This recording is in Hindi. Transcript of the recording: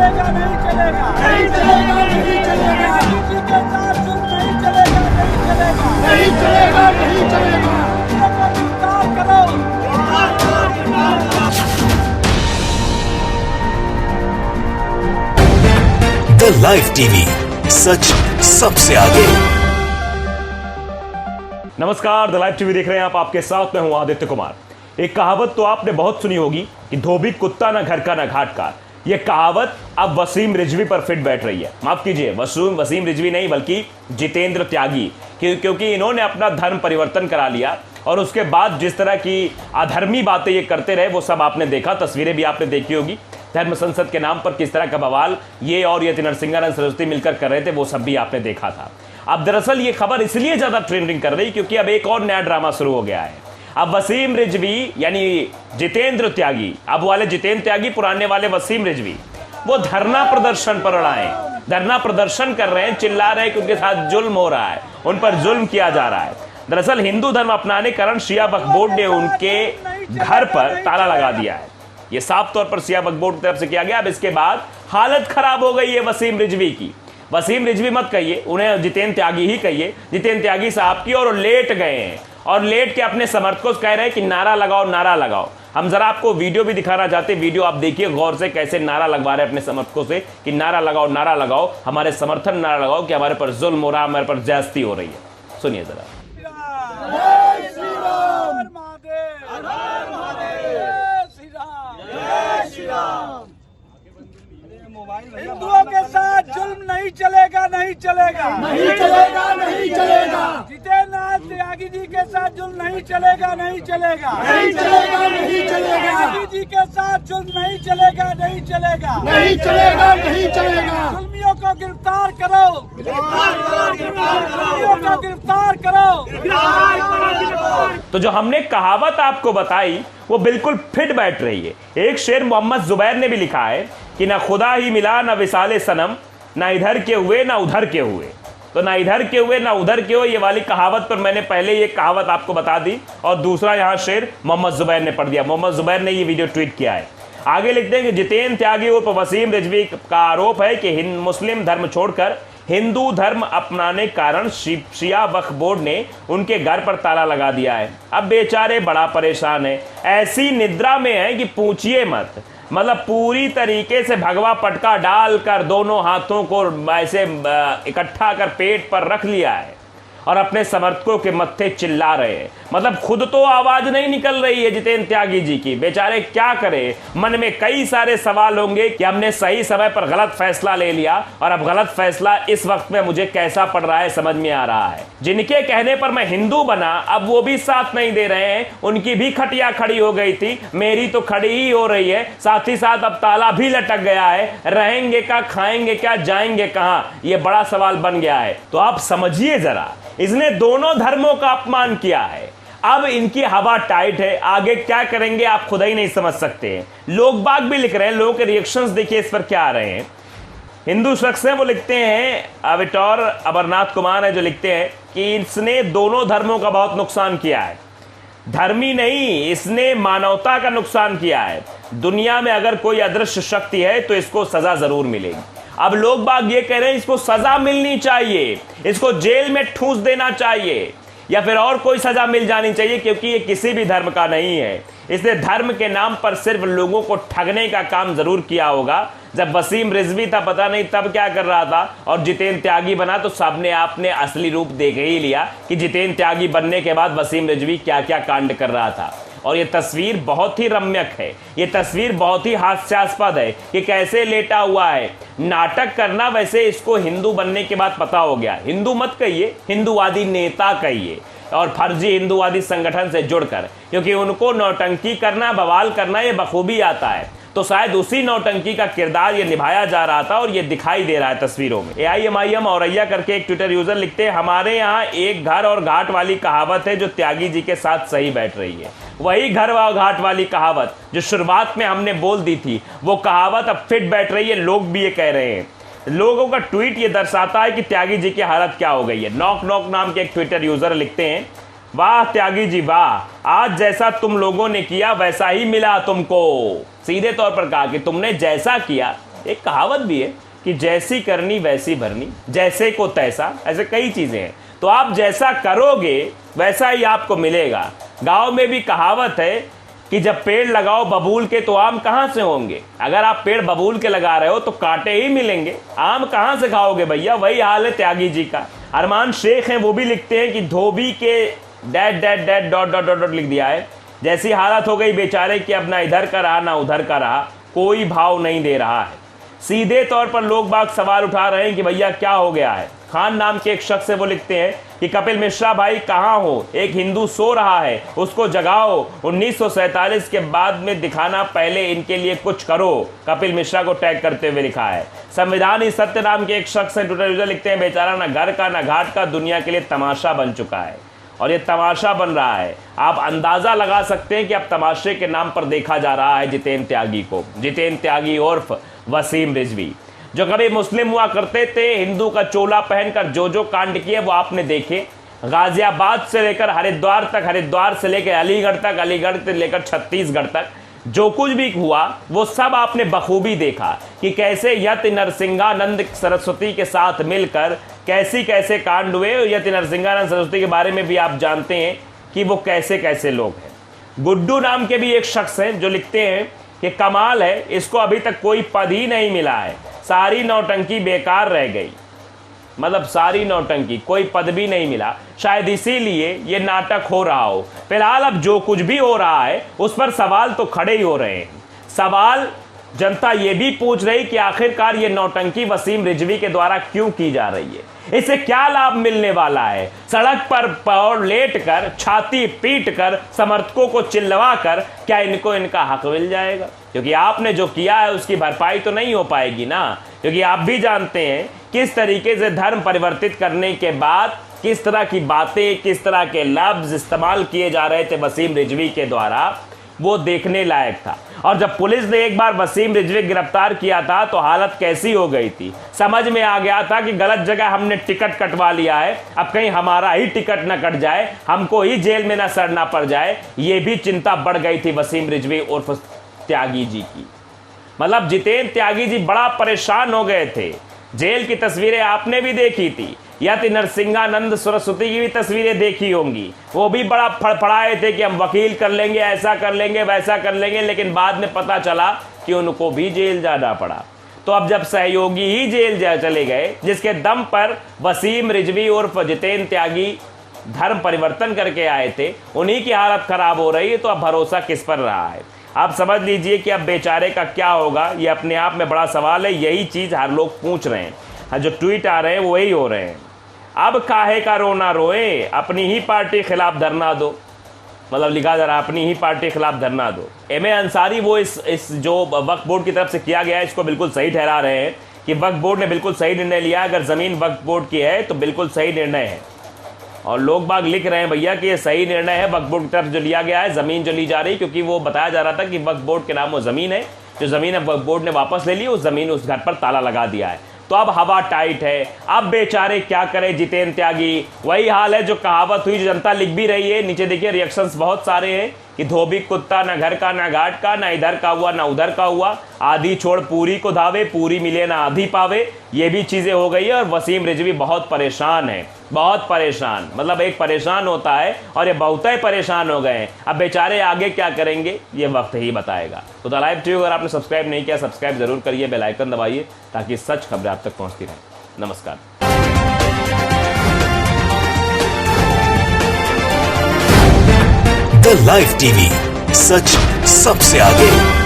चलेगा नहीं चलेगा नहीं चलेगा नहीं चलेगा किसी के साथ जुल्म नहीं चलेगा नहीं चलेगा नहीं चलेगा नहीं चलेगा गिरफ्तार करो द लाइव टीवी, सच सबसे आगे। नमस्कार, द लाइव टीवी देख रहे हैं आप। आपके साथ मैं हूं आदित्य कुमार। एक कहावत तो आपने बहुत सुनी होगी कि धोबी कुत्ता ना घर का ना घाट का। यह कहावत अब वसीम रिजवी पर फिट बैठ रही है। माफ कीजिए, वसीम रिजवी नहीं बल्कि जितेंद्र त्यागी, क्योंकि इन्होंने अपना धर्म परिवर्तन करा लिया और उसके बाद जिस तरह की अधर्मी बातें ये करते रहे वो सब आपने देखा। तस्वीरें भी आपने देखी होगी। धर्म संसद के नाम पर किस तरह का बवाल ये और यति नरसिंहानंद सरस्वती मिलकर कर रहे थे, वो सब भी आपने देखा था। अब दरअसल ये खबर इसलिए ज्यादा ट्रेंडिंग कर रही क्योंकि अब एक और नया ड्रामा शुरू हो गया है। अब वसीम रिजवी यानी जितेंद्र त्यागी, अब वाले जितेंद्र त्यागी, पुराने वाले वसीम रिजवी, वो धरना प्रदर्शन पर आए, धरना प्रदर्शन कर रहे हैं, चिल्ला रहे हैं कि उनके साथ जुल्म हो रहा है, उन पर जुल्म किया जा रहा है। दरअसल हिंदू धर्म अपनाने के कारण शिया वक्फ बोर्ड ने उनके घर पर ताला लगा दिया है। ये साफ तौर पर शिया वक्फ बोर्ड की तरफ से किया गया। अब इसके बाद हालत खराब हो गई है वसीम रिजवी की। वसीम रिजवी मत कहिए, उन्हें जितेंद्र त्यागी ही कहिए, जितेंद्र त्यागी साहब की। और लेट गए हैं और लेट के अपने समर्थकों से कह रहे हैं कि नारा लगाओ, नारा लगाओ। हम जरा आपको वीडियो भी दिखाना चाहते हैं। वीडियो आप देखिए गौर से, कैसे नारा लगवा रहे हैं अपने समर्थकों से कि नारा लगाओ, नारा लगाओ, हमारे समर्थन नारा लगाओ कि हमारे पर जुल्म हो रहा है, हमारे पर ज्यादती हो रही है। सुनिए जरा। हिंदुओं के साथ जुल्म नहीं चलेगा नहीं चलेगा नहीं चलेगा नहीं चलेगा जितेंद्र त्यागी जी के साथ जुल्म नहीं चलेगा नहीं चलेगा नहीं चलेगा नहीं चलेगा त्यागी जी के साथ जुल्म नहीं चलेगा नहीं चलेगा नहीं चलेगा नहीं चलेगा जुल्मियों को गिरफ्तार करो, जुल्मियों को गिरफ्तार करो। तो जो हमने कहावत आपको बताई वो बिल्कुल फिट बैठ रही है। एक शेर मोहम्मद जुबैर ने भी लिखा है कि ना खुदा ही मिला ना विसाले सनम, ना इधर के हुए ना उधर के हुए। तो ना इधर के हुए ना उधर के हुए, ये वाली कहावत पर मैंने पहले ये कहावत आपको बता दी और दूसरा यहाँ शेर मोहम्मद जुबैर ने पढ़ दिया। मोहम्मद जुबैर ने ये वीडियो ट्वीट किया है। आगे लिखते हैं कि जितेंद्र त्यागी उर्फ वसीम रिजवी का आरोप है कि मुस्लिम धर्म छोड़कर हिंदू धर्म अपनाने के कारण शिया वक्फ बोर्ड ने उनके घर पर ताला लगा दिया है। अब बेचारे बड़ा परेशान है, ऐसी निद्रा में है कि पूछिए मत। मतलब पूरी तरीके से भगवा पटका डालकर दोनों हाथों को ऐसे इकट्ठा कर पेट पर रख लिया है और अपने समर्थकों के मत्थे चिल्ला रहे हैं। मतलब खुद तो आवाज नहीं निकल रही है जितेंद्र त्यागी जी की। बेचारे क्या करें, मन में कई सारे सवाल होंगे कि हमने सही समय पर गलत फैसला ले लिया और अब गलत फैसला इस वक्त में मुझे कैसा पड़ रहा है समझ में आ रहा है। जिनके कहने पर मैं हिंदू बना अब वो भी साथ नहीं दे रहे हैं। उनकी भी खटिया खड़ी हो गई थी, मेरी तो खड़ी ही हो रही है। साथ ही साथ अब ताला भी लटक गया है। रहेंगे क्या, खाएंगे क्या, जाएंगे कहां, ये बड़ा सवाल बन गया है। तो आप समझिए जरा, इसने दोनों धर्मों का अपमान किया है। अब इनकी हवा टाइट है, आगे क्या करेंगे आप खुद ही नहीं समझ सकते हैं। लोग बाग भी लिख रहे हैं, लोगों के रिएक्शंस देखिए इस पर क्या आ रहे हैं। हिंदू शख्स हैं, वो लिखते हैं, अविटौर अमरनाथ कुमार है जो लिखते हैं कि इसने दोनों धर्मों का बहुत नुकसान किया है। धर्मी नहीं, इसने मानवता का नुकसान किया है। दुनिया में अगर कोई अदृश्य शक्ति है तो इसको सजा जरूर मिलेगी। अब लोग बाग ये कह रहे हैं इसको सजा मिलनी चाहिए, इसको जेल में ठूंस देना चाहिए या फिर और कोई सजा मिल जानी चाहिए, क्योंकि ये किसी भी धर्म का नहीं है। इसने धर्म के नाम पर सिर्फ लोगों को ठगने का काम जरूर किया होगा। जब वसीम रिजवी था पता नहीं तब क्या कर रहा था, और जितेंद्र त्यागी बना तो सबने आपने असली रूप देख ही लिया कि जितेंद्र त्यागी बनने के बाद वसीम रिजवी क्या क्या कांड कर रहा था। और ये तस्वीर बहुत ही रम्यक है, ये तस्वीर बहुत ही हास्यास्पद है कि कैसे लेटा हुआ है। नाटक करना वैसे इसको हिंदू बनने के बाद पता हो गया। हिंदू मत कहिए, हिंदूवादी नेता कहिए, और फर्जी हिंदूवादी संगठन से जुड़कर, क्योंकि उनको नौटंकी करना, बवाल करना ये बखूबी आता है। तो शायद उसी नौटंकी का किरदार ये निभाया जा रहा था और ये दिखाई दे रहा है तस्वीरों में। AIMIM औरैया करके एक ट्विटर यूजर लिखते हैं, हमारे यहाँ एक घर और घाट वाली कहावत है जो त्यागी जी के साथ सही बैठ रही है। वही घर व घाट वाली कहावत जो शुरुआत में हमने बोल दी थी, वो कहावत अब फिट बैठ रही है। लोग भी ये कह रहे हैं। लोगों का ट्वीट ये दर्शाता है कि त्यागी जी की हालत क्या हो गई है। नॉक नॉक नाम के एक ट्विटर यूजर लिखते हैं, वाह त्यागी जी वाह, आज जैसा तुम लोगों ने किया वैसा ही मिला तुमको। सीधे तौर पर कहा कि तुमने जैसा किया एक कहावत भी है कि जैसी करनी वैसी भरनी, जैसे को तैसा, ऐसे कई चीजें हैं। तो आप जैसा करोगे वैसा ही आपको मिलेगा। गांव में भी कहावत है कि जब पेड़ लगाओ बबूल के तो आम कहां से होंगे। अगर आप पेड़ बबूल के लगा रहे हो तो कांटे ही मिलेंगे, आम कहां से खाओगे भैया। वही हाल है त्यागी जी का। अरमान शेख हैं, वो भी लिखते हैं कि धोबी के dad dad dad dot dot dot लिख दिया है। जैसी हालत हो गई बेचारे की, अब ना इधर का रहा ना उधर का रहा, कोई भाव नहीं दे रहा है। सीधे तौर पर लोग बाग सवाल उठा रहे हैं कि भैया क्या हो गया है। खान नाम के एक शख्स है, वो लिखते हैं कि कपिल मिश्रा भाई कहाँ हो, एक हिंदू सो रहा है उसको जगाओ, 1947 के बाद में दिखाना, पहले इनके लिए कुछ करो। कपिल मिश्रा को टैग करते हुए लिखा है। संविधान ही सत्य नाम के एक शख्स है, ट्विटर यूजर लिखते हैं बेचारा ना घर का ना घाट का, दुनिया के लिए तमाशा बन चुका है। और ये तमाशा बन रहा है। आप अंदाजा लगा सकते हैं कि अब तमाशे के नाम पर देखा जा रहा है जितेंद्र त्यागी को। जितेंद्र त्यागी उर्फ वसीम रिजवी, जो कभी मुस्लिम हुआ करते थे, हिंदू का चोला पहनकर जो कांड किए वो आपने देखे। गाजियाबाद से लेकर हरिद्वार तक, हरिद्वार से लेकर अलीगढ़ तक, अलीगढ़ से लेकर छत्तीसगढ़ तक जो कुछ भी हुआ वो सब आपने बखूबी देखा कि कैसे यति नरसिंहानंद सरस्वती के साथ मिलकर कैसे कैसे कांड हुए। यति नरसिंहानंद सरस्वती के बारे में भी आप जानते हैं कि वो कैसे कैसे लोग हैं। गुड्डू नाम के भी एक शख्स हैं जो लिखते हैं कि कमाल है, इसको अभी तक कोई पद ही नहीं मिला है, सारी नौटंकी बेकार रह गई। मतलब सारी नौटंकी, कोई पद भी नहीं मिला, शायद इसीलिए ये नाटक हो रहा हो। फिलहाल अब जो कुछ भी हो रहा है उस पर सवाल तो खड़े ही हो रहे हैं। सवाल जनता ये भी पूछ रही कि आखिरकार ये नौटंकी वसीम रिजवी के द्वारा क्यों की जा रही है, इससे क्या लाभ मिलने वाला है। सड़क पर पैर लेट कर, छाती पीट कर, समर्थकों को चिल्लवा कर क्या इनको इनका हक मिल जाएगा? क्योंकि आपने जो किया है उसकी भरपाई तो नहीं हो पाएगी ना। क्योंकि आप भी जानते हैं किस तरीके से धर्म परिवर्तित करने के बाद किस तरह की बातें, किस तरह के लफ्ज इस्तेमाल किए जा रहे थे वसीम रिजवी के द्वारा, वो देखने लायक था। और जब पुलिस ने एक बार वसीम रिजवी गिरफ्तार किया था तो हालत कैसी हो गई थी। समझ में आ गया था कि गलत जगह हमने टिकट कटवा लिया है, अब कहीं हमारा ही टिकट न कट जाए, हमको ही जेल में न सड़ना पड़ जाए। ये भी चिंता बढ़ गई थी वसीम रिजवी उर्फ त्यागी जी की। मतलब जितेंद्र त्यागी जी बड़ा परेशान हो गए थे। जेल की तस्वीरें आपने भी देखी थी, यति नरसिंहानंद सरस्वती की भी तस्वीरें देखी होंगी। वो भी बड़ा फड़फड़ाए थे कि हम वकील कर लेंगे, ऐसा कर लेंगे, वैसा कर लेंगे, लेकिन बाद में पता चला कि उनको भी जेल जाना पड़ा। तो अब जब सहयोगी ही जेल चले गए, जिसके दम पर वसीम रिजवी उर्फ जितेंद्र त्यागी धर्म परिवर्तन करके आए थे, उन्हीं की हालत खराब हो रही है, तो अब भरोसा किस पर रहा है? आप समझ लीजिए कि अब बेचारे का क्या होगा। ये अपने आप में बड़ा सवाल है। यही चीज़ हर लोग पूछ रहे हैं, जो ट्वीट आ रहे हैं वही हो रहे हैं। अब काहे का रोना रोए, अपनी ही पार्टी खिलाफ धरना दो। मतलब लिखा जा रहा, अपनी ही पार्टी खिलाफ धरना दो। एम.ए. अंसारी वो इस जो वक्फ बोर्ड की तरफ से किया गया है इसको बिल्कुल सही ठहरा रहे हैं कि वक्फ बोर्ड ने बिल्कुल सही निर्णय लिया। अगर ज़मीन वक्फ बोर्ड की है तो बिल्कुल सही निर्णय है। और लोग बाग लिख रहे हैं भैया कि ये सही निर्णय है वक्फ बोर्ड की तरफ जो लिया गया है, ज़मीन जो ली जा रही, क्योंकि वो बताया जा रहा था कि वक्फ बोर्ड के नाम वो ज़मीन है, जो ज़मीन है वक्फ बोर्ड ने वापस ले ली, उस ज़मीन उस घर पर ताला लगा दिया है। तो अब हवा टाइट है। अब बेचारे क्या करें जितेंद्र त्यागी? वही हाल है जो कहावत हुई, जो जनता लिख भी रही है। नीचे देखिए रिएक्शंस बहुत सारे हैं कि धोबी कुत्ता ना घर का ना घाट का, ना इधर का हुआ ना उधर का हुआ, आधी छोड़ पूरी को धावे, पूरी मिले ना आधी पावे। ये भी चीज़ें हो गई है और वसीम रिजवी बहुत परेशान है, बहुत परेशान। मतलब एक परेशान होता है और ये बहुत ही परेशान हो गए हैं। अब बेचारे आगे क्या करेंगे ये वक्त ही बताएगा। तो द लाइव टीवी अगर आपने सब्सक्राइब नहीं किया, सब्सक्राइब जरूर करिए, बेल आइकन दबाइए ताकि सच खबरें आप तक पहुंचती रहें। नमस्कार। द लाइव टीवी, सच सबसे आगे।